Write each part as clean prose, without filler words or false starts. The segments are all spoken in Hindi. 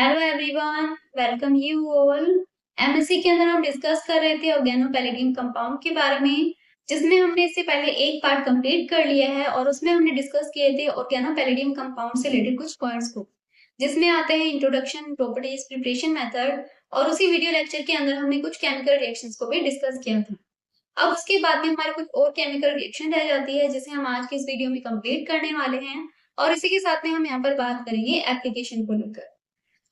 Hello everyone, welcome you all. MSc के अंदर हम डिस्कस कर रहे थे ऑर्गेनोपैलेडियम कंपाउंड के बारे में, जिसमें हमने इससे पहले एक पार्ट कंप्लीट कर लिया है और उसमें हमने डिस्कस किए थे ऑर्गेनोपैलेडियम कंपाउंड से रिलेटेड कुछ पॉइंट्स को, जिसमें आते हैं इंट्रोडक्शन, प्रॉपर्टीज, प्रिपरेशन मेथड। और उसी वीडियो लेक्चर के अंदर हमने कुछ केमिकल रिएक्शंस को भी डिस्कस किया था। अब उसके बाद में हमारे कुछ और केमिकल रिएक्शन रह जाती है, जिसे हम आज के इस वीडियो में कंप्लीट करने वाले हैं। और इसी के साथ में हम यहाँ पर बात करेंगे एप्लीकेशन को लेकर।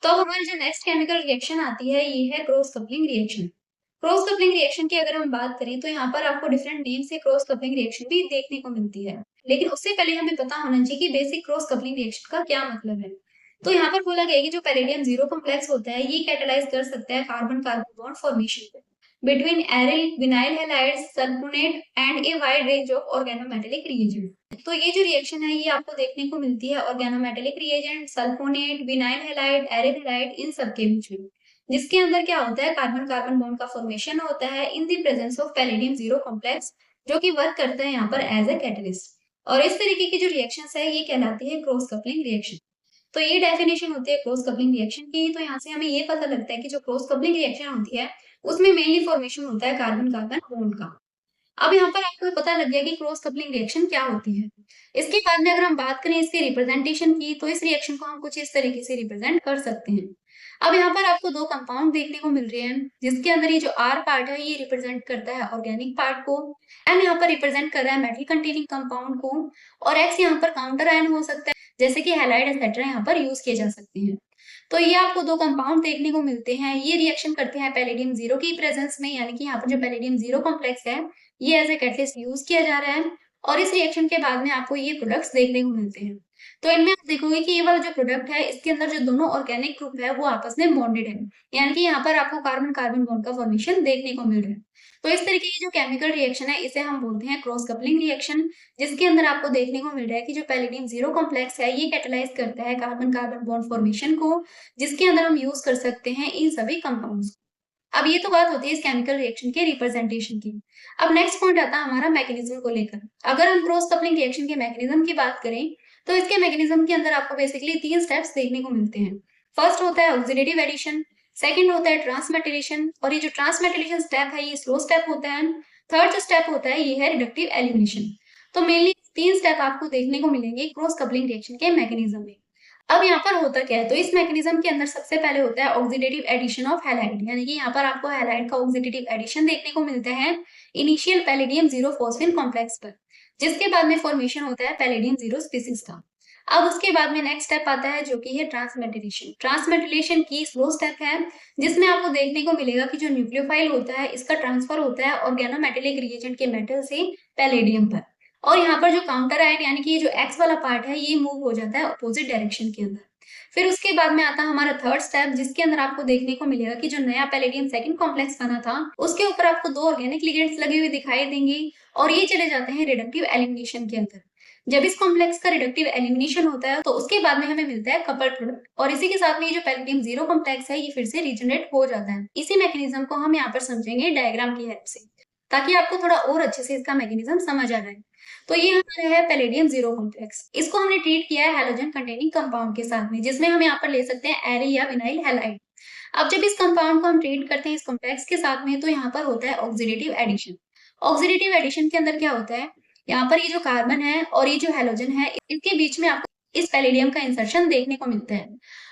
तो अब हमारी जो नेक्स्ट केमिकल रिएक्शन आती है, ये है cross coupling reaction. Cross coupling reaction की अगर हम बात करें तो यहाँ पर आपको डिफरेंट नेम से क्रॉस कपलिंग रिएक्शन भी देखने को मिलती है, लेकिन उससे पहले हमें पता होना चाहिए कि बेसिक क्रॉस कपलिंग रिएक्शन का क्या मतलब है। तो यहाँ पर बोला गया है कि जो पैलेडियम जीरो कॉम्प्लेक्स होता है, ये कैटालाइज कर सकता है carbon carbon bond formation between aryl vinyl halides sulfonate and a wide range of organometallic reagent। तो ये जो रिएक्शन है ये आपको देखने को मिलती है organometallic reagent, sulfonate, vinyl halide, aryl halide, इन सब के बीच में, जिसके अंदर क्या होता है कार्बन कार्बन बॉन्ड का फॉर्मेशन होता है in the presence of palladium zero complex, जो कि वर्क करता है यहाँ पर एज ए कैटलिस्ट। और इस तरीके की जो रिएक्शंस है ये कहलाती है क्रॉस कपलिंग रिएक्शन। तो ये डेफिनेशन होती है क्रॉस कपलिंग रिएक्शन की। तो यहाँ से हमें ये पता लगता है कि जो क्रॉस कपलिंग रिएक्शन होती है उसमें मेनली फॉर्मेशन होता है कार्बन कार्बन बॉन्ड का। अब यहाँ पर आपको पता लग गया कि क्रॉस कपलिंग रिएक्शन क्या होती है। इसके बाद में अगर हम बात करें इसके रिप्रेजेंटेशन की, तो इस रिएक्शन को हम कुछ इस तरीके से रिप्रेजेंट कर सकते हैं। अब यहाँ पर आपको दो कंपाउंड देखने को मिल रहे हैं, जिसके अंदर ये जो आर पार्ट है ये रिप्रेजेंट करता है ऑर्गेनिक पार्ट को, एम यहाँ पर रिप्रेजेंट कर रहा है मेटल कंटेनिंग कंपाउंड को, और एक्स यहाँ पर काउंटर आयन हो सकता है, जैसे कि हैलाइड एक्सेट्रा यहाँ पर यूज किए जा सकते हैं। तो ये आपको दो कंपाउंड देखने को मिलते हैं, ये रिएक्शन करते हैं पैलेडियम जीरो की प्रेजेंस में, यानी कि यहाँ पर जो पैलेडियम जीरो कॉम्प्लेक्स है ये एज ए कैटलिस्ट यूज किया जा रहा है, और इस रिएक्शन के बाद में आपको ये प्रोडक्ट्स देखने को मिलते हैं। तो इनमें आप देखोगे कि ये वाला जो प्रोडक्ट है इसके अंदर जो दोनों ऑर्गेनिक ग्रुप है वो आपस में बॉन्डेड है, यानी कि यहाँ पर आपको कार्बन कार्बन बॉन्ड का फॉर्मेशन देखने को मिल रहा है। तो इस तरीके की जो केमिकल रिएक्शन है इसे हम बोलते हैं क्रॉस कपलिंग रिएक्शन, जिसके अंदर आपको देखने को मिल रहा है कि जो पैलेडियम जीरो कॉम्प्लेक्स है ये कैटालाइज करता है कार्बन कार्बन बॉन्ड फॉर्मेशन को, जिसके अंदर हम यूज कर सकते हैं इन सभी कंपाउंड्स। अब ये तो बात होती है इस केमिकल रिएक्शन के रिप्रेजेंटेशन की। अब नेक्स्ट पॉइंट आता है हमारा मैकेनिज्म को लेकर। अगर हम क्रॉस कपलिंग रिएक्शन के मैकेनिज्म की बात करें तो इसके मैकेनिज्म के अंदर आपको बेसिकली तीन स्टेप्स देखने को मिलते हैं। फर्स्ट होता है ऑक्सीडेटिव एडिशन, सेकंड होता है ट्रांसमेटिलेशन, और ये जो ट्रांसमेटिलेशन स्टेप है ये स्लो स्टेप होता है। थर्ड जो स्टेप होता है ये है रिडक्टिव एलिमिनेशन। तो मेनली तीन स्टेप आपको देखने को मिलेंगे क्रॉस कपलिंग रिएक्शन के मैकेनिज्म में। अब यहाँ पर होता क्या है, तो इस मैकेनिज्म के अंदर सबसे पहले होता है ऑक्सीडेटिव एडिशन ऑफ हैलाइड, यानी कि यहाँ पर आपको हैलाइड का ऑक्सीडेटिव एडिशन देखने को मिलता है इनिशियल पैलेडियम जीरो फॉस्फेन कॉम्प्लेक्स पर, जिसके बाद में फॉर्मेशन होता है पैलेडियम जीरो स्पीसीज का। अब उसके बाद में नेक्स्ट स्टेप आता है जो कि है ट्रांसमेटिलेशन। ट्रांसमेटिलेशन की स्लो स्टेप है, जिसमें आपको देखने को मिलेगा कि जो न्यूक्लियोफाइल होता है इसका ट्रांसफर होता है ऑर्गेनोमेटेलिक रिएजेंट के मेटल से पैलेडियम पर, और यहाँ पर जो काउंटर आयन यानी कि जो एक्स वाला पार्ट है ये मूव हो जाता है अपोजिट डायरेक्शन के अंदर। फिर उसके बाद में आता है हमारा थर्ड स्टेप, जिसके अंदर आपको देखने को मिलेगा कि जो नया पैलेडियम सेकंड कॉम्प्लेक्स बना था उसके ऊपर आपको दो ऑर्गेनिक लिगेंड्स लगे हुए दिखाई देंगे, और ये चले जाते हैं रिडक्टिव एलिमिनेशन के अंदर। जब इस कॉम्प्लेक्स का रिडक्टिव एलिमिनेशन होता है तो उसके बाद में हमें मिलता है कपल्ड प्रोडक्ट, और इसी के साथ में ये जो पैलेडियम जीरो कॉम्प्लेक्स है ये फिर से रीजनरेट हो जाता है। इसी मैकेनिज्म को हम यहाँ पर समझेंगे डायग्राम की हेल्प से, ताकि आपको थोड़ा और अच्छे से इसका मैकेनिज्म समझ आ जाए। तो ये हमारा है पैलेडियम जीरो कॉम्प्लेक्स। इसको हमने ट्रीट किया है हैलोजन कंटेनिंग कंपाउंड के साथ में, जिसमें हम यहाँ पर ले सकते हैं एरिल या विनाइल हैलाइड। अब जब इस कंपाउंड को हम ट्रीट करते हैं इस कॉम्प्लेक्स के साथ में, तो यहाँ पर होता है ऑक्सीडेटिव एडिशन। ऑक्सीडेटिव एडिशन के अंदर क्या होता है, यहाँ पर ये जो कार्बन है और ये जो हैलोजन है इसके बीच में आपको इस पैलेडियम का इंसर्शन देखने को मिलता है,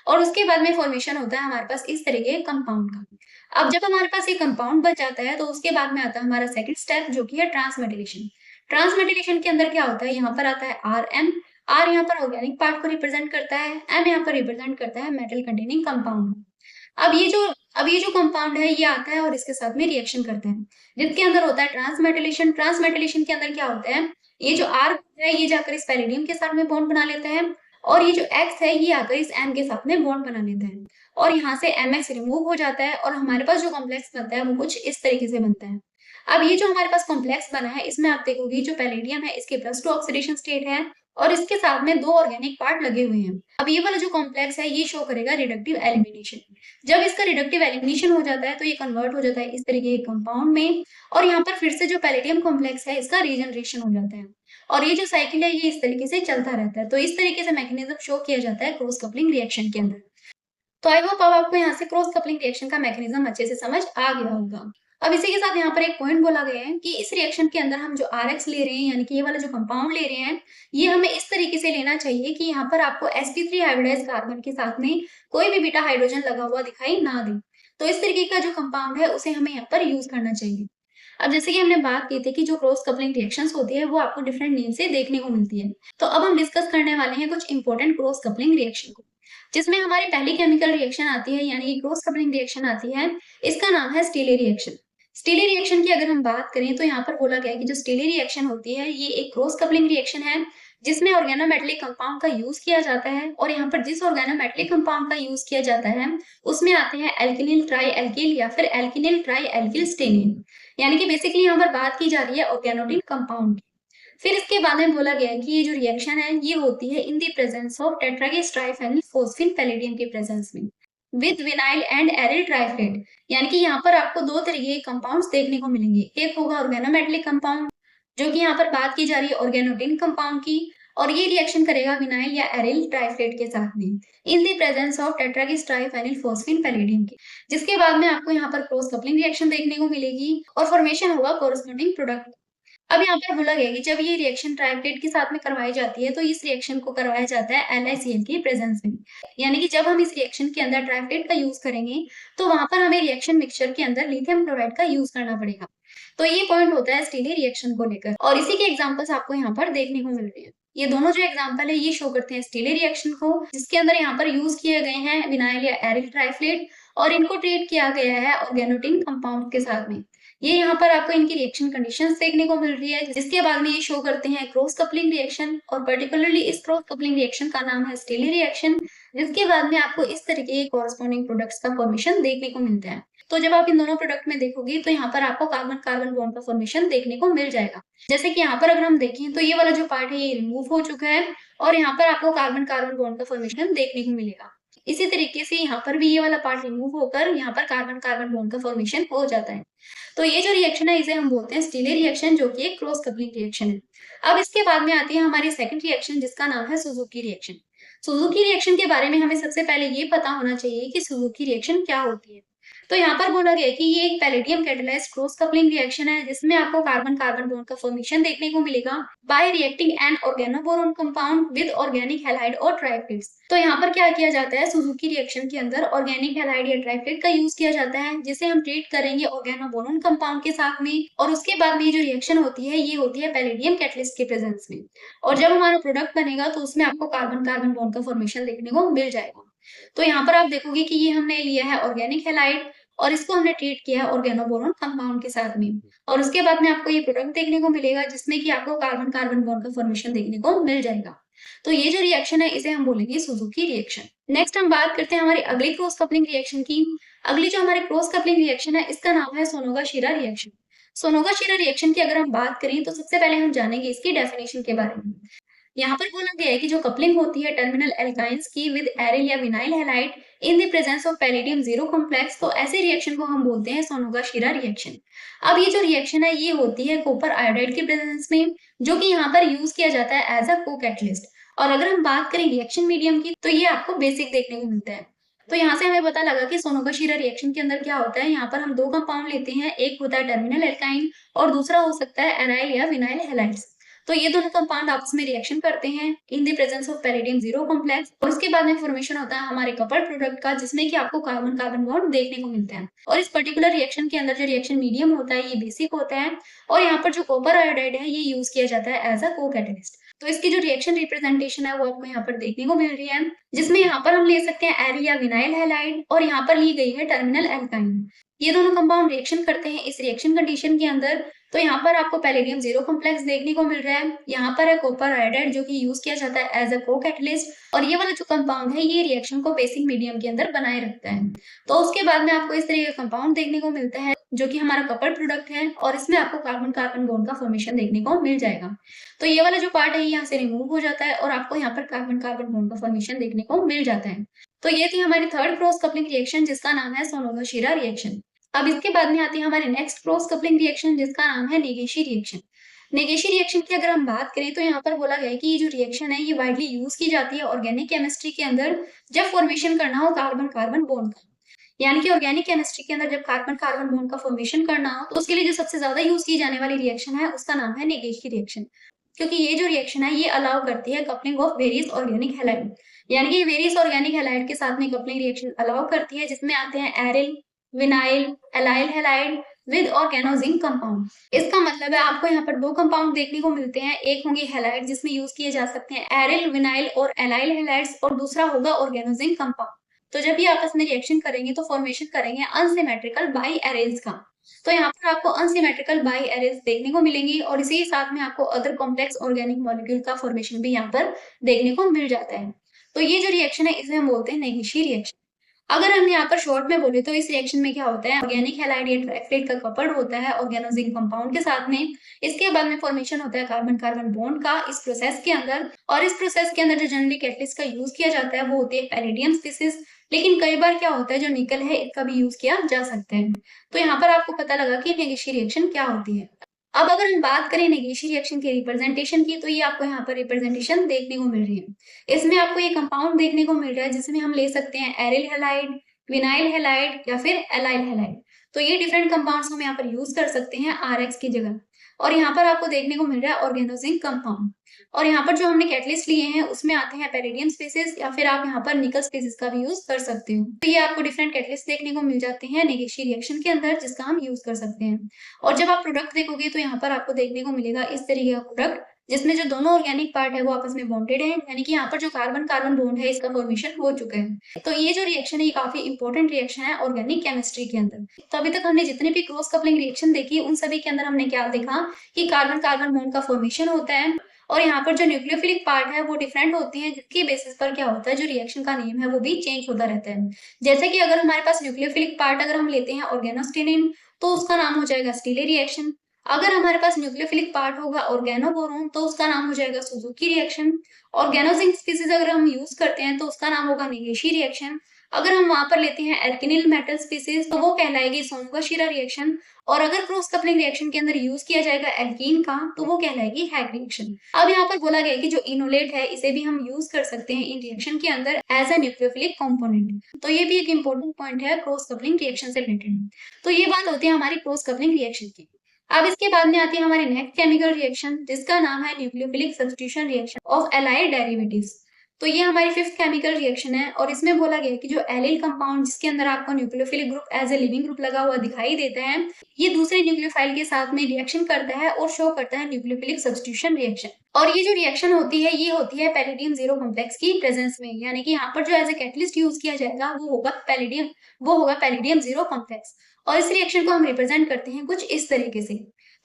और उसके बाद में फॉर्मेशन होता है हमारे पास इस तरीके कंपाउंड का। अब जब हमारे पास ये कंपाउंड बच जाता है तो उसके बाद में आता है हमारा सेकंड स्टेप जो कि है ट्रांसमेटिलेशन। ट्रांसमेटिलेशन के अंदर क्या होता है, यहाँ पर आता है आर एम। आर यहाँ पर ऑर्गेनिक पार्ट को रिप्रेजेंट करता है, एम यहाँ पर रिप्रेजेंट करता है मेटल कंटेनिंग कंपाउंड। अब ये जो अब ये जो कंपाउंड है ये आता है और इसके साथ में रिएक्शन करते हैं, जिसके अंदर होता है ट्रांसमेटिलेशन। ट्रांसमेटिलेशन के अंदर क्या होता है, ये जो आर है ये जाकर इस पैलेडियम के साथ में बॉन्ड बना लेता है, और ये जो एक्स है ये आकर इस एम के साथ में बॉन्ड बना लेता है, और यहाँ से एम एक्स रिमूव हो जाता है, और हमारे पास जो कॉम्प्लेक्स बनता है वो कुछ इस तरीके से बनता है। अब ये जो हमारे पास कॉम्प्लेक्स बना है इसमें आप देखोगे जो पैलेडियम है इसके प्लस टू ऑक्सीडेशन स्टेट है, और इसके साथ में दो ऑर्गेनिक पार्ट लगे हुए हैं। अब ये वाला जो कॉम्प्लेक्स है ये शो करेगा रिडक्टिव एलिमिनेशन। जब इसका रिडक्टिव एलिमिनेशन हो जाता है तो ये कन्वर्ट हो जाता है इस तरीके के कंपाउंड में, और यहाँ पर फिर से जो पैलेडियम कॉम्प्लेक्स है इसका रीजनरेशन हो जाता है, और ये जो साइकिल है ये इस तरीके से चलता रहता है। तो इस तरीके से मैकेनिज्म शो किया जाता है क्रॉस कपलिंग रिएक्शन के अंदर। तो आई होप अब आपको यहाँ से क्रॉस कपलिंग रिएक्शन का मैकेनिज्म अच्छे से समझ आ गया होगा। अब इसी के साथ यहाँ पर एक पॉइंट बोला गया है कि इस रिएक्शन के अंदर हम जो RX ले रहे हैं, यानी कि ये वाला जो कंपाउंड ले रहे हैं, ये हमें इस तरीके से लेना चाहिए कि यहाँ पर आपको sp3 हाइब्रिडाइज्ड कार्बन के साथ में कोई भी बीटा हाइड्रोजन लगा हुआ दिखाई ना दे। तो इस तरीके का जो कंपाउंड है उसे हमें यहाँ पर यूज करना चाहिए। अब जैसे कि हमने बात की थी कि जो क्रॉस कपलिंग रिएक्शंस होती है वो आपको डिफरेंट नेम से देखने को मिलती है। तो अब हम डिस्कस करने वाले हैं कुछ इंपॉर्टेंट क्रॉस कपलिंग रिएक्शन को, जिसमें हमारी पहली केमिकल रिएक्शन आती है, यानी कि क्रॉस कपलिंग रिएक्शन आती है। इसका नाम है स्टीले रिएक्शन। स्टीले रिएक्शन की अगर हम बात करें तो यहाँ पर बोला गया है कि जो स्टीले रिएक्शन होती है ये एक क्रॉस कपलिंग रिएक्शन है, जिसमें ऑर्गेनोमेटेलिक कंपाउंड का यूज किया जाता है। और यहाँ पर जिस ऑर्गेनोमेटेलिक कंपाउंड का यूज किया जाता है उसमें आते हैं एल्किनिल ट्राई एल्किल या फिर एल्किनिल ट्राई एल्किल स्टेनिन, यानी कि बेसिकली यहाँ पर बात की जा रही है ऑर्गेनोटिन कंपाउंड की। फिर इसके बाद में बोला गया है कि ये जो रिएक्शन है ये होती है in the presence of tetrakis triphenyl phosphine palladium के प्रेजेंस में with vinyl and aryl triflate, यानी कि यहाँ पर आपको दो तरीके के कंपाउंड्स देखने को मिलेंगे। एक होगा ऑर्गेनोमेटेलिक कंपाउंड, जो कि यहाँ पर बात की जा रही है ऑर्गेनोटिन कंपाउंड की, और ये रिएक्शन करेगा विनाइल या एरिल ट्राइफ्लेट के साथ में in the presence of tetrakis triphenyl phosphine palladium के, जिसके बाद में आपको यहाँ पर क्रॉस कपलिंग रिएक्शन देखने को मिलेगी और फॉर्मेशन होगा कोरस्पोंडिंग प्रोडक्ट। अब यहाँ पर बोला गया है कि जब ये रिएक्शन ट्राइफ्लेट के साथ में करवाई जाती है तो इस रिएक्शन को करवाया जाता है NaCl के प्रेजेंस में, यानी कि जब हम इस रिएक्शन के अंदर ट्राइफ्लेट का यूज करेंगे तो वहां पर हमें रिएक्शन मिक्सचर के अंदर लिथियम क्लोराइड का यूज करना पड़ेगा। तो ये पॉइंट होता है स्टीले रिएक्शन को लेकर, और इसी के एग्जांपल्स आपको यहाँ पर देखने को मिल रहे हैं। ये दोनों जो एग्जांपल है ये शो करते हैं स्टीले रिएक्शन को, जिसके अंदर यहाँ पर यूज किए गए हैं विनाइल या एरिल ट्राइफ्लेट, और इनको ट्रीट किया गया है ऑर्गेनोटिन कंपाउंड के साथ में। ये यहाँ पर आपको इनकी रिएक्शन कंडीशंस देखने को मिल रही है, जिसके बाद में ये शो करते हैं क्रॉस कपलिंग रिएक्शन, और पर्टिकुलरली इस क्रॉस कपलिंग रिएक्शन का नाम है स्टीले रिएक्शन, जिसके बाद में आपको इस तरीके के कॉरस्पॉन्डिंग प्रोडक्ट्स का फॉर्मेशन देखने को मिलता है। तो जब आप इन दोनों प्रोडक्ट में देखोगे तो यहाँ पर आपको कार्बन कार्बन बॉन्ड का फॉर्मेशन देखने को मिल जाएगा। जैसे कि यहाँ पर अगर हम देखें तो ये वाला जो पार्ट है ये रिमूव हो चुका है, और यहाँ पर आपको कार्बन कार्बन बॉन्ड का फॉर्मेशन देखने को मिलेगा। इसी तरीके से यहाँ पर भी ये वाला पार्ट रिमूव होकर यहाँ पर कार्बन कार्बन बॉन्ड का फॉर्मेशन हो जाता है। तो ये जो रिएक्शन है इसे हम बोलते हैं स्टीले रिएक्शन, जो कि एक क्रॉस कपलिंग रिएक्शन है। अब इसके बाद में आती है हमारी सेकंड रिएक्शन, जिसका नाम है सुजुकी रिएक्शन। सुजुकी रिएक्शन के बारे में हमें सबसे पहले ये पता होना चाहिए कि सुजुकी रिएक्शन क्या होती है। तो यहाँ पर बोला गया है कि ये एक palladium catalysed cross coupling reaction है, जिसमें आपको कार्बन कार्बन बॉन्ड का फॉर्मेशन देखने को मिलेगा by reacting an organoboron compound with organic halide और ट्राइफ्लेट्स। तो यहाँ पर क्या किया जाता है, सुजुकी रिएक्शन के अंदर ऑर्गेनिक हैलाइड या ट्राइफ्लेट का यूज किया जाता है, जिसे हम ट्रीट करेंगे ऑर्गेनोबोरोन कंपाउंड के साथ में, और उसके बाद में ये जो रिएक्शन होती है ये होती है पैलेडियम कैटलिस्ट के प्रेजेंस में। और जब हमारा प्रोडक्ट बनेगा तो उसमें आपको कार्बन कार्बन बॉन्ड का फॉर्मेशन देखने को मिल जाएगा। तो यहाँ पर आप देखोगे कि ये हमने लिया है ऑर्गेनिक हैलाइड, और इसको हमने ट्रीट किया है ऑर्गेनोबोरोन कंपाउंड के साथ में, और उसके बाद में आपको ये प्रोडक्ट देखने को मिलेगा जिसमें कि आपको कार्बन कार्बन बॉन्ड का फॉर्मेशन देखने को मिल जाएगा। तो ये जो रिएक्शन है इसे हम बोलेंगे सुजुकी रिएक्शन। नेक्स्ट हम बात करते हैं हमारी अगली क्रॉस कपलिंग रिएक्शन की। अगली जो हमारी क्रॉस कपलिंग रिएक्शन है इसका नाम है सोनोगा-शिरा रिएक्शन। सोनोगा-शिरा रिएक्शन की अगर हम बात करें तो सबसे पहले हम जानेंगे इसकी डेफिनेशन के बारे में। यहाँ पर बोला गया है कि जो कपलिंग होती है टर्मिनल एल्काइंस की विद एरिल या vinyl halide in the presence of palladium zero complex, तो ऐसे रिएक्शन को हम बोलते हैं सोनोगा-शिरा रिएक्शन। अब ये जो रिएक्शन है ये होती है कॉपर आयोडाइड के प्रेजेंस में, जो कि यहाँ पर यूज किया जाता है एज अ को-कैटलिस्ट। और अगर हम बात करें रिएक्शन मीडियम की तो ये आपको बेसिक देखने को मिलता है। तो यहाँ से हमें पता लगा कि सोनोगा-शिरा रिएक्शन के अंदर क्या होता है। यहाँ पर हम दो कंपाउंड लेते हैं, एक होता है टर्मिनल एल्काइन और दूसरा हो सकता है एराइल या विनाइल हैलाइड्स। तो ये दोनों कंपाउंड आपस में रिएक्शन करते हैं इन the presence of palladium zero complex, और उसके बाद में फॉर्मेशन होता है हमारे कपल्ड प्रोडक्ट का, जिसमें कि आपको कार्बन कार्बन बॉन्ड देखने को मिलता है। और इस पर्टिकुलर रिएक्शन के अंदर जो रिएक्शन मीडियम होता है ये बेसिक होता है, और यहाँ पर जो कॉपर आयोडाइड है ये यूज किया जाता है एज अ को कैटलिस्ट। तो इसकी जो रिएक्शन रिप्रेजेंटेशन है वो आपको यहाँ पर देखने को मिल रही है, जिसमें यहाँ पर हम ले सकते हैं एरिल या विनाइल हैलाइड, और यहाँ पर ली गई है टर्मिनल एल्काइन। ये दोनों कंपाउंड रिएक्शन करते हैं इस रिएक्शन कंडीशन के अंदर। तो यहाँ पर आपको पैलेडियम जीरो कॉम्प्लेक्स देखने को मिल रहा है, यहाँ पर है कॉपर आयोडाइड जो कि यूज किया जाता है एज अ को कैटलिस्ट, और ये वाला जो कंपाउंड है ये रिएक्शन को बेसिक मीडियम के अंदर बनाए रखता है। तो उसके बाद में आपको इस तरह का कंपाउंड देखने को मिलता है जो कि हमारा कपल्ड प्रोडक्ट है, और इसमें आपको कार्बन कार्बन बॉन्ड का फॉर्मेशन देखने को मिल जाएगा। तो ये वाला जो पार्ट है यहाँ से रिमूव हो जाता है और आपको यहाँ पर कार्बन कार्बन बॉन्ड का फॉर्मेशन देखने को मिल जाता है। तो ये थी हमारी थर्ड क्रॉस कपलिंग रिएक्शन जिसका नाम है सोनोगा-शिरा रिएक्शन। अब इसके बाद में आती है हमारी नेक्स्ट क्रॉस कपलिंग रिएक्शन जिसका नाम है नेगेशी रिएक्शन। नेगेशी रिएक्शन की अगर हम बात करें तो यहाँ पर बोला गया है कि ये जो रिएक्शन है ये वाइडली यूज की जाती है ऑर्गेनिक केमिस्ट्री के अंदर जब फॉर्मेशन करना हो कार्बन कार्बन बॉन्ड का। यानी कि ऑर्गेनिक केमिस्ट्री के अंदर जब कार्बन कार्बन बॉन्ड का फॉर्मेशन करना हो तो उसके लिए जो सबसे ज्यादा यूज की जाने वाली रिएक्शन है उसका नाम है नेगेशी रिएक्शन। क्योंकि ये जो रिएक्शन है ये अलाउ करती है coupling of various organic halide. यानी कि वेरियस ऑर्गेनिक हैलाइड के साथ में कपलिंग रिएक्शन अलाउ करती है जिसमें आते हैं aryl, vinyl, allyl halide with organozinc compound. इसका मतलब है आपको यहाँ पर दो कंपाउंड देखने को मिलते हैं, एक होंगे हैलाइड जिसमें यूज किए जा सकते हैं एरिल, विनाइल और एलाइल हैलाइड्स और दूसरा होगा ऑर्गेनोजिंक कंपाउंड। तो जब ये आपस में रिएक्शन करेंगे तो फॉर्मेशन करेंगे अनसिमेट्रिकल बाई एरेज का। तो यहाँ पर आपको अनसिमेट्रिकल बाई एरेज देखने को मिलेंगी और इसी के साथ में आपको अदर कॉम्प्लेक्स ऑर्गेनिक मॉलिक्यूल का फॉर्मेशन भी यहाँ पर देखने को मिल जाता है। तो ये जो रिएक्शन है इसे हम बोलते हैं नेगेशी रिएक्शन। अगर हम यहाँ पर शॉर्ट में बोले तो इस रिएक्शन में क्या होता है, ऑर्गेनिक हैलाइड या ट्राइफ्लेट का कपल्ड होता है ऑर्गेनोजिंक कंपाउंड के साथ में। इसके बाद में फॉर्मेशन होता है कार्बन कार्बन बॉन्ड का इस प्रोसेस के अंदर। और इस प्रोसेस के अंदर जो जनरली कैटलिस्ट का यूज किया जाता है वो होती है पैलेडियम स्पीसीज। लेकिन कई बार क्या होता है जो निकल है इसका भी यूज किया जा सकता है। तो यहाँ पर आपको पता लगा कि नेगेशी रिएक्शन क्या होती है। अब अगर हम बात करें नेगेशी रिएक्शन के रिप्रेजेंटेशन की तो ये आपको यहाँ पर रिप्रेजेंटेशन देखने को मिल रही है। इसमें आपको ये कंपाउंड देखने को मिल रहा है जिसमें हम ले सकते हैं एरिल हैलाइड, विनाइल हैलाइड या फिर एलाइल हैलाइड। तो ये डिफरेंट कंपाउंड्स हम यहाँ पर यूज कर सकते हैं आरएक्स की जगह। और यहाँ पर आपको देखने को मिल रहा है ऑर्गेनोजिंक कंपाउंड। और यहाँ पर जो हमने कैटलिस्ट लिए हैं उसमें आते हैं पैलेडियम स्पीसीज या फिर आप यहाँ पर निकल स्पीसीज का भी यूज कर सकते हो। तो ये आपको डिफरेंट कैटलिस्ट देखने को मिल जाते हैं नेगेशी रिएक्शन के अंदर जिसका हम यूज कर सकते हैं। और जब आप प्रोडक्ट देखोगे तो यहाँ पर आपको देखने को मिलेगा इस तरीके का प्रोडक्ट जिसमें जो दोनों ऑर्गेनिक पार्ट है वो आपस में बॉन्डेड है। यानी कि यहाँ पर जो कार्बन कार्बन बॉन्ड है इसका फॉर्मेशन हो चुका है। तो ये जो रिएक्शन है ये काफी इंपॉर्टेंट रिएक्शन है ऑर्गेनिक केमिस्ट्री के अंदर। तो अभी तक हमने जितने भी क्रॉस कपलिंग रिएक्शन देखी उन सभी के अंदर हमने क्या देखा कि कार्बन कार्बन बॉन्ड का फॉर्मेशन होता है और यहाँ पर जो न्यूक्लियोफिलिक पार्ट है वो डिफरेंट होती है जिसकी बेसिस पर क्या होता है जो रिएक्शन का नेम है वो भी चेंज होता रहता है। जैसे कि अगर हमारे पास न्यूक्लियोफिलिक पार्ट अगर हम लेते हैं ऑर्गेनोस्टेनिन तो उसका नाम हो जाएगा स्टीले रिएक्शन। अगर हमारे पास न्यूक्लियोफिलिक पार्ट होगा ऑर्गेनोबोरोन तो उसका नाम हो जाएगा सुजुकी रिएक्शन। ऑर्गेनोजिंक स्पीसीज अगर हम यूज करते हैं तो उसका नाम होगा नेगेशी रिएक्शन। अगर हम वहां पर लेते हैं एल्किनिल मेटल स्पीसीज तो वो कहलाएगी सोमोगा-शिरा रिएक्शन। और अगर क्रॉस कपलिंग रिएक्शन के अंदर यूज किया जाएगा एल्कीन का तो वो कहलाएगी हैग रिएक्शन। अब यहाँ पर बोला गया है कि जो इनोलेट है इसे भी हम यूज कर सकते हैं इन रिएक्शन के अंदर एज अ न्यूक्लियोफिलिक कंपोनेंट। तो ये भी एक इंपॉर्टेंट पॉइंट है क्रॉस कपलिंग रिएक्शन से रिलेटेड। तो ये बात होती है हमारी क्रॉस कपलिंग रिएक्शन की। अब इसके बाद में आती है हमारी नेक्स्ट केमिकल रिएक्शन जिसका नाम है nucleophilic substitution reaction of allied derivatives. तो ये हमारी फिफ्थ केमिकल रिएक्शन है और इसमें बोला गया है कि जो एलिल कंपाउंड जिसके अंदर आपको nucleophilic group as a leaving group लगा हुआ दिखाई देता है ये दूसरे न्यूक्लियोफाइल के साथ में रिएक्शन करता है और शो करता है न्यूक्लियोफिलिक सब्स्टिट्यूशन रिएक्शन। और ये जो रिएक्शन होती है ये होती है पैलेडियम जीरो कॉम्प्लेक्स की प्रेजेंस में। यानी कि यहाँ पर जो एज ए कैटलिस्ट यूज किया जाएगा वो होगा पैलेडियम जीरो कॉम्प्लेक्स। और इस रिएक्शन को हम रिप्रेजेंट करते हैं कुछ इस तरीके से।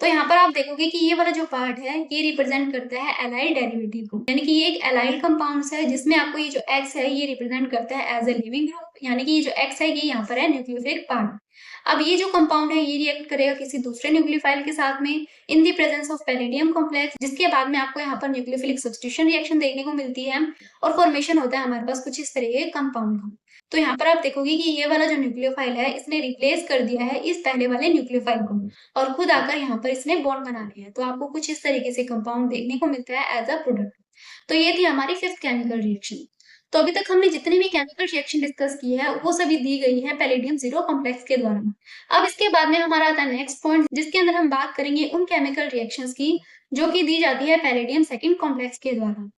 तो यहाँ पर आप देखोगे कि ये वाला जो पार्ट है ये रिप्रेजेंट करता है एलाइल डेरिवेटिव को। यानी कि ये एक एलाइल कंपाउंड्स है जिसमें आपको ये जो एक्स है ये रिप्रेजेंट करता है एज ए लिविंग ग्रुप। यानी कि ये जो एक्स है ये यहाँ पर है न्यूक्लियोफिलिक पार्ट। अब ये जो कंपाउंड है ये रिएक्ट करेगा किसी दूसरे न्यूक्लियोफाइल के साथ में in the presence of palladium complex जिसके बाद में आपको यहाँ पर न्यूक्लियोफिलिक सब्स्टिट्यूशन रिएक्शन देखने को मिलती है और फॉर्मेशन होता है हमारे पास कुछ इस तरह के कंपाउंड का। तो यहाँ पर आप देखोगे कि ये वाला जो न्यूक्लियोफाइल है इसने रिप्लेस कर दिया है इस पहले वाले न्यूक्लियोफाइल को और खुद आकर यहाँ पर इसने बॉन्ड बना लिया है। तो आपको कुछ इस तरीके से कंपाउंड देखने को मिलता है एज अ प्रोडक्ट। तो ये थी हमारी फिफ्थ केमिकल रिएक्शन। तो अभी तक हमने जितने भी केमिकल रिएक्शन डिस्कस किए हैं वो सभी दी गई है पैलेडियम जीरो कॉम्प्लेक्स के द्वारा। अब इसके बाद में हमारा आता है नेक्स्ट पॉइंट जिसके अंदर हम बात करेंगे उन केमिकल रिएक्शंस की जो कि दी जाती है पैलेडियम सेकंड कॉम्प्लेक्स के द्वारा।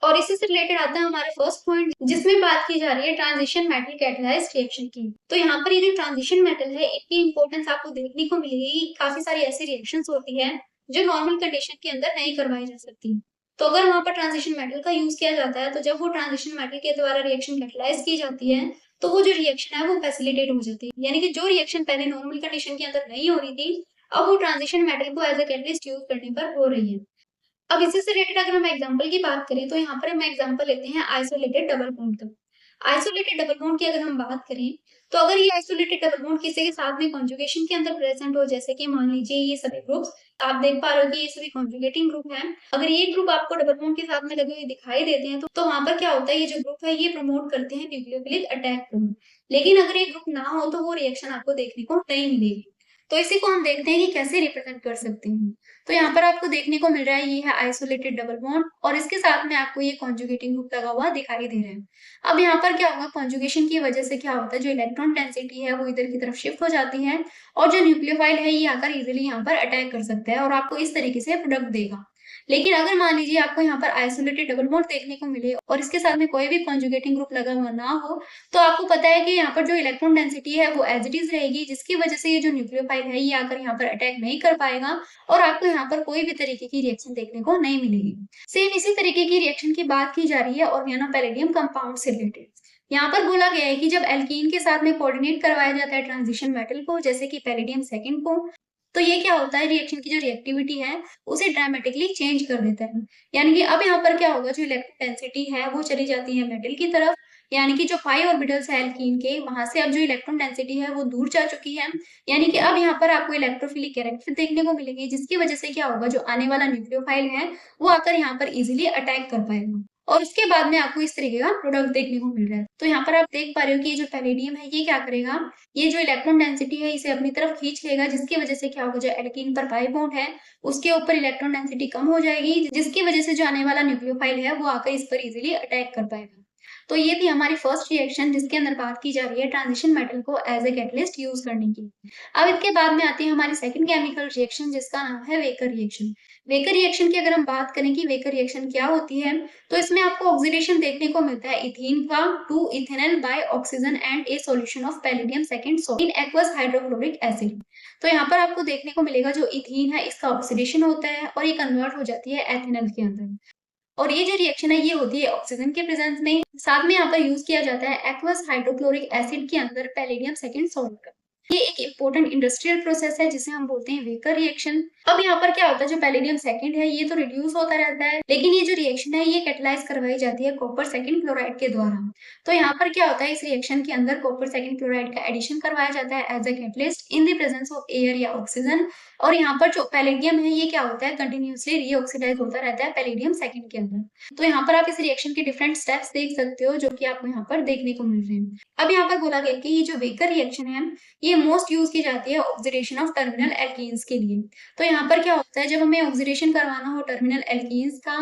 और इसी से रिलेटेड आता है हमारा फर्स्ट पॉइंट जिसमें बात की जा रही है ट्रांजिशन मेटल कैटलाइज्ड रिएक्शन की। तो यहाँ पर ये जो ट्रांजिशन मेटल है इनकी इंपॉर्टेंस आपको देखने को मिलेगी। काफी सारी ऐसी रिएक्शंस होती है जो नॉर्मल कंडीशन के अंदर नहीं करवाई जा सकती। तो अगर वहां पर ट्रांजिशन मेटल का यूज किया जाता है तो जब वो ट्रांजिशन मेटल के द्वारा रिएक्शन कैटलाइज की जाती है तो वो जो रिएक्शन है वो फैसिलिटेट हो जाती है। यानी कि जो रिएक्शन पहले नॉर्मल कंडीशन के अंदर नहीं हो रही थी अब वो ट्रांजिशन मेटल को एज अ कैटलिस्ट यूज करने पर हो रही है। अब इसी से रिलेटेड अगर हम एग्जांपल की बात करें तो यहाँ पर हम एग्जांपल लेते हैं आइसोलेटेड डबल बॉन्ड का। आइसोलेटेड डबल बॉन्ड की अगर हम बात करें तो अगर ये आइसोलेटेड डबल बॉन्ड किसी के साथ में कॉन्जुगेशन के अंदर प्रेजेंट हो जैसे कि मान लीजिए ये सभी ग्रुप्स आप देख पा रहे हो कि ये सभी कॉन्जुगेटिंग ग्रुप हैं। अगर ये ग्रुप आपको डबल बॉन्ड के साथ में लगे हुए दिखाई देते हैं तो वहां पर क्या होता है ये जो ग्रुप है ये प्रमोट करते हैं न्यूक्लियोफिलिक अटैक को। लेकिन अगर ये ग्रुप ना हो तो वो रिएक्शन आपको देखने को नहीं मिलेगी। तो इसी को हम देखते हैं कि कैसे रिप्रेजेंट कर सकते हैं। तो यहाँ पर आपको देखने को मिल रहा है, ये है आइसोलेटेड डबल बॉन्ड और इसके साथ में आपको ये कॉन्जुगेटिंग ग्रुप लगा हुआ दिखाई दे रहा है। अब यहाँ पर क्या होगा, कॉन्जुगेशन की वजह से क्या होता है, जो इलेक्ट्रॉन डेंसिटी है वो इधर की तरफ शिफ्ट हो जाती है और जो न्यूक्लियोफाइल है ये आकर इजिली यहाँ पर अटैक कर सकता है और आपको इस तरीके से प्रोडक्ट देगा। लेकिन अगर मान लीजिए आपको यहाँ पर आइसोलेटेड डबल बॉन्ड देखने को मिले और इसके साथ में कोई भी कॉन्जुगेटिंग ग्रुप लगा हुआ ना हो, तो आपको पता है कि यहाँ पर जो इलेक्ट्रॉन डेंसिटी है वो एज इट इज रहेगी, जिसकी वजह से ये जो न्यूक्लियोफाइल है ये आकर यहाँ पर अटैक नहीं कर पाएगा और आपको यहाँ पर कोई भी तरीके की रिएक्शन देखने को नहीं मिलेगी। सेम इसी तरीके की रिएक्शन की बात की जा रही है ऑर्गेनोपैलेडियम कंपाउंड से रिलेटेड। यहाँ पर बोला गया है कि जब एल्कीन के साथ में कोऑर्डिनेट करवाया जाता है ट्रांजिशन मेटल को, जैसे कि पैलेडियम सेकंड को, तो ये क्या होता है, रिएक्शन की जो रिएक्टिविटी है उसे ड्रामेटिकली चेंज कर देता है। यानी कि अब यहाँ पर क्या होगा, जो इलेक्ट्रॉन डेंसिटी है वो चली जाती है मेटल की तरफ, यानी कि जो पाई ऑर्बिटल्स है एल्कीन के, वहां से अब जो इलेक्ट्रॉन डेंसिटी है वो दूर जा चुकी है। यानी कि अब यहाँ पर आपको इलेक्ट्रोफिलिक कैरेक्टर देखने को मिलेंगे, जिसकी वजह से क्या होगा, जो आने वाला न्यूक्लियोफाइल है वो आकर यहाँ पर इजिली अटैक कर पाएगा और उसके बाद में आपको इस तरीके का प्रोडक्ट देखने को मिल रहा है। तो यहाँ पर आप देख पा रहे हो कि ये जो पैलेडियम है ये क्या करेगा, ये जो इलेक्ट्रॉन डेंसिटी है इसे अपनी तरफ खींच लेगा, जिसकी वजह से क्या होगा, जो एल्कीन पर पाई बॉन्ड है उसके ऊपर इलेक्ट्रॉन डेंसिटी कम हो जाएगी, जिसकी वजह से जो आने वाला न्यूक्लियोफाइल है वो आकर इस पर इजिली अटैक कर पाएगा। तो ये थी हमारी फर्स्ट रिएक्शन, जिसके अंदर बात की जा रही है ट्रांजिशन मेटल को एज ए कैटलिस्ट यूज करने की। अब इसके बाद में आती है हमारी सेकंड केमिकल रिएक्शन, जिसका नाम है वेकर रिएक्शन। वेकर रिएक्शन की अगर हम बात करें कि वेकर रिएक्शन क्या होती है, तो इसमें आपको ऑक्सीडेशन देखने को मिलता है इथीन का to ethanol by oxygen and a solution of palladium second salt in aqueous hydrochloric acid. तो यहाँ पर आपको देखने को मिलेगा जो इथीन है इसका ऑक्सीडेशन होता है और ये कन्वर्ट हो जाती है एथेनॉल के अंदर। और ये जो रिएक्शन है ये होती है ऑक्सीजन के प्रेजेंस में। साथ में यहाँ पर यूज किया जाता है एक्वस हाइड्रोक्लोरिक एसिड के अंदर पैलेडियम सेकंड सॉल्ट का। ये एक इंपॉर्टेंट इंडस्ट्रियल प्रोसेस है जिसे हम बोलते हैं वेकर रिएक्शन। अब यहाँ पर क्या होता है, जो पैलेडियम सेकंड है ये तो रिड्यूस होता रहता है, लेकिन ये जो रिएक्शन है ये कैटलाइज करवाई जाती है कॉपर सेकंड क्लोराइड के द्वारा। तो यहाँ पर क्या होता है, इस रिएक्शन के अंदर कॉपर सेकंड क्लोराइड का एडिशन करवाया जाता है as a catalyst in the presence of air या ऑक्सीजन। और यहाँ पर जो पैलेडियम है ये क्या होता है, कंटिन्यूअसली रीऑक्सीडाइज होता रहता है पैलेडियम सेकंड के अंदर। तो यहाँ पर आप इस रिएक्शन के डिफरेंट स्टेप्स देख सकते हो जो कि आपको यहाँ पर देखने को मिल रहे हैं। अब यहाँ पर बोला गया कि ये जो वेकर रिएक्शन है ये मोस्ट यूज की जाती है ऑक्सीडेशन ऑफ टर्मिनल एल्कीन्स के लिए। तो यहाँ पर क्या होता है, जब हमें ऑक्सीडेशन करवाना हो टर्मिनल एल्कीन्स का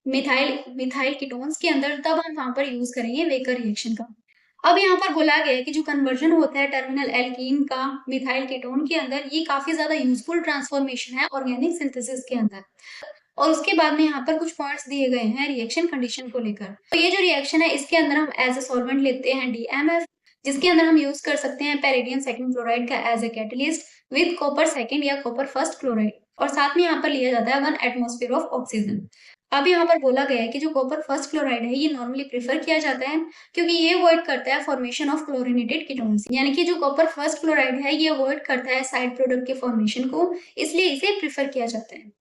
मिथाइल मिथाइल कीटोन्स के अंदर, तब हम वहां पर यूज करेंगे वेकर रिएक्शन का। अब यहाँ पर बोला गया है कि जो कन्वर्जन होता है टर्मिनल एल्कीन का मिथाइल कीटोन के अंदर, ये काफी ज्यादा यूजफुल ट्रांसफॉर्मेशन है ऑर्गेनिक सिंथेसिस के अंदर। और उसके बाद में यहाँ पर कुछ पॉइंट्स दिए गए हैं रिएक्शन कंडीशन को लेकर। तो ये जो रिएक्शन है इसके अंदर हम एज ए सॉल्वेंट लेते हैं DMF, जिसके अंदर हम यूज कर सकते हैं पैलेडियम सेकंड क्लोराइड का as a catalyst with copper second या कॉपर फर्स्ट क्लोराइड, और साथ में यहाँ पर लिया जाता है 1 एटमॉस्फेयर ऑफ ऑक्सीजन। अब यहाँ पर बोला गया है कि जो कॉपर फर्स्ट क्लोराइड है ये नॉर्मली प्रेफर किया जाता है क्योंकि ये अवॉइड करता है फॉर्मेशन ऑफ क्लोरिनेटेड कीटोन्स। यानी कि जो कॉपर फर्स्ट क्लोराइड है ये अवॉइड करता है साइड प्रोडक्ट के फॉर्मेशन को, इसलिए इसे प्रेफर किया जाता है।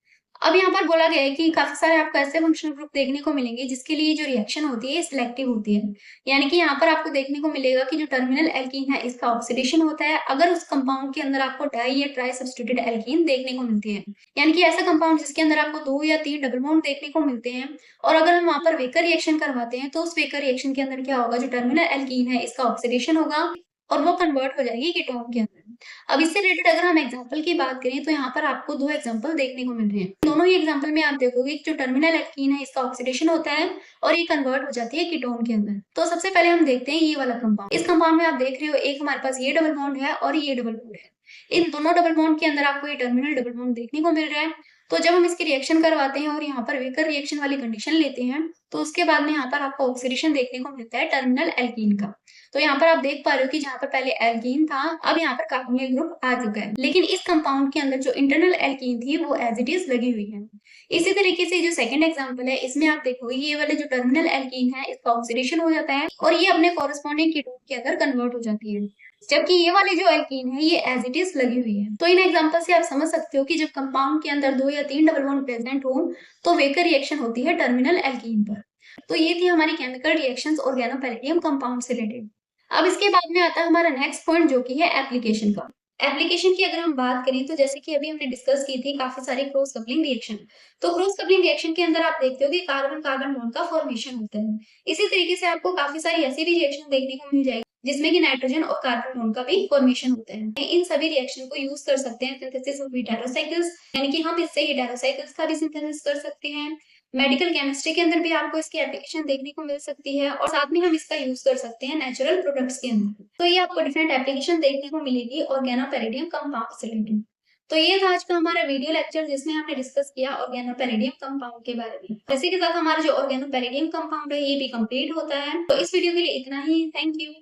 अब यहाँ पर बोला गया है कि काफी सारे आपको ऐसे फंक्शनल ग्रुप देखने को मिलेंगे जिसके लिए जो रिएक्शन होती है सिलेक्टिव होती है। यानी कि यहाँ पर आपको देखने को मिलेगा कि जो टर्मिनल एल्कीन है इसका ऑक्सीडेशन होता है अगर उस कंपाउंड के अंदर आपको डाई या ट्राई सब्स्टिट्यूटेड एल्कीन देखने को मिलती है। यानी कि ऐसा कंपाउंड जिसके अंदर आपको 2 या 3 डबल बॉन्ड देखने को मिलते हैं, और अगर हम वहां पर वेकर रिएक्शन करवाते हैं तो उस वेकर रिएक्शन के अंदर क्या होगा, जो टर्मिनल एल्कीन है इसका ऑक्सीडेशन होगा और वो कन्वर्ट हो जाएगी कीटोन के अंदर। अब इससे रिलेटेड अगर हम एग्जांपल की बात करें तो यहाँ पर आपको 2 एग्जांपल देखने को मिल रहे हैं। दोनों ही एग्जांपल में आप देखोगे कि जो टर्मिनल एल्कीन है इसका ऑक्सीडेशन होता है और ये कन्वर्ट हो जाती है कीटोन के अंदर। तो सबसे पहले हम देखते हैं ये वाला कंपाउंड। इस कंपाउंड में आप देख रहे हो एक हमारे पास ये डबल बॉन्ड है और ये डबल बॉन्ड है। इन दोनों डबल बॉन्ड के अंदर आपको ये टर्मिनल डबल बॉन्ड देखने को मिल रहा है। तो जब हम इसकी रिएक्शन करवाते हैं और यहाँ पर वेकर रिएक्शन वाली कंडीशन लेते हैं तो उसके बाद में यहाँ पर आपको ऑक्सीडेशन देखने को मिलता है टर्मिनल एल्कीन का। तो यहाँ पर आप देख पा रहे हो कि जहाँ पर पहले एल्कीन था अब यहाँ पर कार्बोनिल ग्रुप आ चुका है, लेकिन इस कंपाउंड के अंदर जो इंटरनल एल्कीन थी वो एज इट इज लगी हुई है। इसी तरीके से जो सेकंड एग्जांपल है इसमें आप देखोगे ये वाले जो टर्मिनल एल्कीन है इसका ऑक्सीडेशन हो जाता है और ये अपने कॉरेस्पॉन्डिंग कीटोन के अंदर कन्वर्ट हो जाती है, जबकि ये वाली जो एल्कीन है ये एज इट इज लगी हुई है। तो इन एग्जांपल से आप समझ सकते हो कि जब कंपाउंड के अंदर 2 या 3 डबल बॉन्ड प्रेजेंट हो तो वेकर रिएक्शन होती है टर्मिनल एल्कीन पर। तो ये थी हमारी केमिकल रिएक्शंस ऑर्गेनोपैलेडियम कंपाउंड से रिलेटेड। अब इसके बाद में आता है हमारा नेक्स्ट पॉइंट जो कि है एप्लीकेशन का। एप्लीकेशन की अगर हम बात करें तो जैसे कि अभी हमने डिस्कस की थी काफी सारे क्रॉस कपलिंग रिएक्शन। तो क्रॉस कपलिंग रिएक्शन के अंदर आप देखते हो कि कार्बन कार्बन बॉन्ड का फॉर्मेशन होता है। इसी तरीके से आपको काफी सारी ऐसी भी रिएक्शन देखने को मिल जाएगी जिसमें कि नाइट्रोजन और कार्बन बॉन्ड का भी फॉर्मेशन होता है। इन सभी रिएक्शन को यूज कर सकते हैं सिंथेसिस ऑफ हेटेरोसाइकिल्स, यानी कि हम इससे हेटेरोसाइकिल्स का भी सिंथेसिस कर सकते हैं। मेडिकल केमिस्ट्री के अंदर भी आपको इसकी एप्लीकेशन देखने को मिल सकती है और साथ में हम इसका यूज कर सकते हैं नेचुरल प्रोडक्ट्स के अंदर। तो ये आपको डिफरेंट एप्लीकेशन देखने को मिलेगी ऑर्गेनोपेरिडियम कंपाउंड से रिलेटेड। तो ये था आज का हमारा वीडियो लेक्चर जिसमें हमने डिस्कस किया ऑर्गेनोपेरिडियम कंपाउंड के बारे में। इसी के साथ हमारा जो ऑर्गेनोपेरिडियम कंपाउंड है ये भी कंप्लीट होता है। तो इस वीडियो के लिए इतना ही। Thank you.